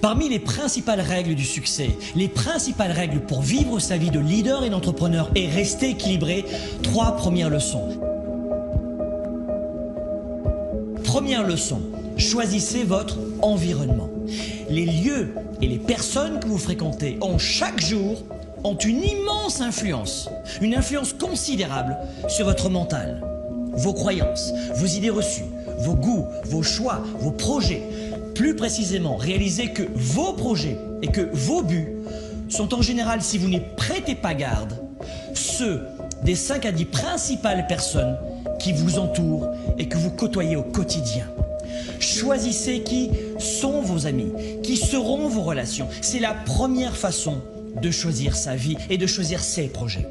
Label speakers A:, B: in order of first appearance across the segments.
A: Parmi les principales règles du succès, les principales règles pour vivre sa vie de leader et d'entrepreneur et rester équilibré, 3 premières leçons. Première leçon, choisissez votre environnement. Les lieux et les personnes que vous fréquentez chaque jour ont une immense influence, une influence considérable sur votre mental, vos croyances, vos idées reçues, vos goûts, vos choix, vos projets. Plus précisément, réalisez que vos projets et que vos buts sont en général, si vous n'y prêtez pas garde, ceux des 5 à 10 principales personnes qui vous entourent et que vous côtoyez au quotidien. Choisissez qui sont vos amis, qui seront vos relations. C'est la première façon de choisir sa vie et de choisir ses projets.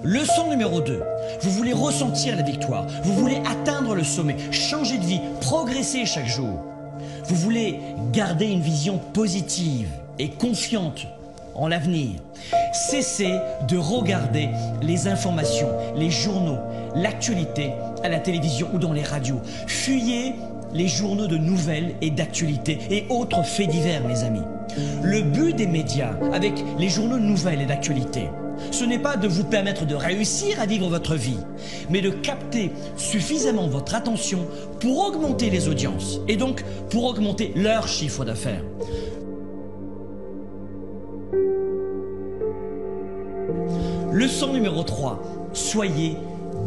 A: Leçon numéro 2, vous voulez ressentir la victoire, vous voulez atteindre le sommet, changer de vie, progresser chaque jour. Vous voulez garder une vision positive et confiante en l'avenir. Cessez de regarder les informations, les journaux, l'actualité à la télévision ou dans les radios. Fuyez les journaux de nouvelles et d'actualité et autres faits divers, mes amis. Le but des médias avec les journaux de nouvelles et d'actualité, ce n'est pas de vous permettre de réussir à vivre votre vie, mais de capter suffisamment votre attention pour augmenter les audiences et donc pour augmenter leur chiffre d'affaires. Leçon numéro 3, soyez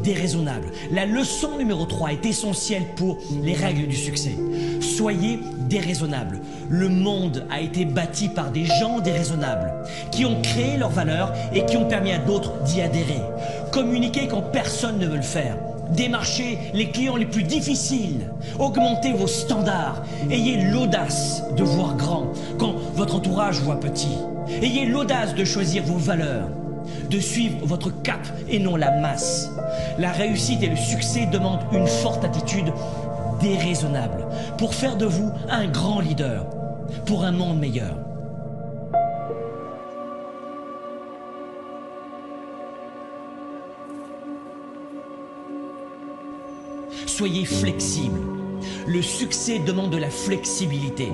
A: déraisonnable. La leçon numéro 3 est essentielle pour les règles du succès. Soyez déraisonnable. Le monde a été bâti par des gens déraisonnables qui ont créé leurs valeurs et qui ont permis à d'autres d'y adhérer. Communiquez quand personne ne veut le faire. Démarchez les clients les plus difficiles. Augmentez vos standards. Ayez l'audace de voir grand quand votre entourage voit petit. Ayez l'audace de choisir vos valeurs, de suivre votre cap et non la masse. La réussite et le succès demandent une forte attitude déraisonnable pour faire de vous un grand leader pour un monde meilleur. Soyez flexible. Le succès demande de la flexibilité.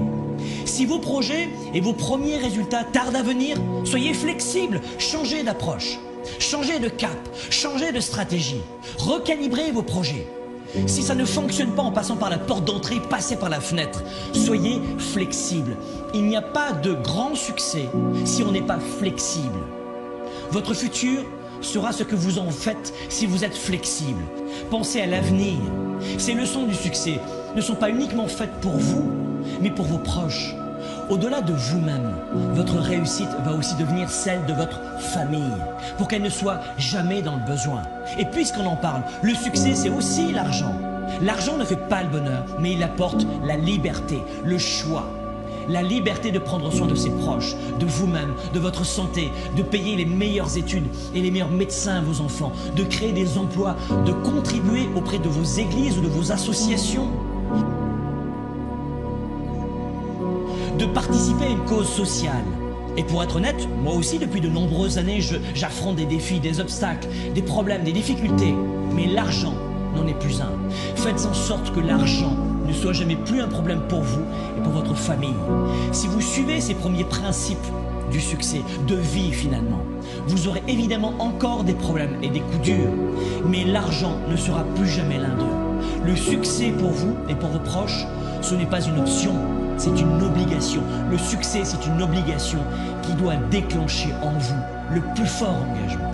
A: Si vos projets et vos premiers résultats tardent à venir, soyez flexible, changez d'approche, changez de cap, changez de stratégie, recalibrez vos projets. Si ça ne fonctionne pas en passant par la porte d'entrée, passez par la fenêtre. Soyez flexible. Il n'y a pas de grand succès si on n'est pas flexible. Votre futur sera ce que vous en faites si vous êtes flexible. Pensez à l'avenir. Ces leçons du succès ne sont pas uniquement faites pour vous, mais pour vos proches. Au-delà de vous-même, votre réussite va aussi devenir celle de votre famille, pour qu'elle ne soit jamais dans le besoin. Et puisqu'on en parle, le succès, c'est aussi l'argent. L'argent ne fait pas le bonheur, mais il apporte la liberté, le choix. La liberté de prendre soin de ses proches, de vous-même, de votre santé, de payer les meilleures études et les meilleurs médecins à vos enfants, de créer des emplois, de contribuer auprès de vos églises ou de vos associations, de participer à une cause sociale. Et pour être honnête, moi aussi depuis de nombreuses années, j'affronte des défis, des obstacles, des problèmes, des difficultés. Mais l'argent n'en est plus un. Faites en sorte que l'argent ne soit jamais plus un problème pour vous et pour votre famille. Si vous suivez ces premiers principes du succès, de vie finalement, vous aurez évidemment encore des problèmes et des coups durs, mais l'argent ne sera plus jamais l'un d'eux. Le succès pour vous et pour vos proches, ce n'est pas une option, c'est une obligation. Le succès, c'est une obligation qui doit déclencher en vous le plus fort engagement.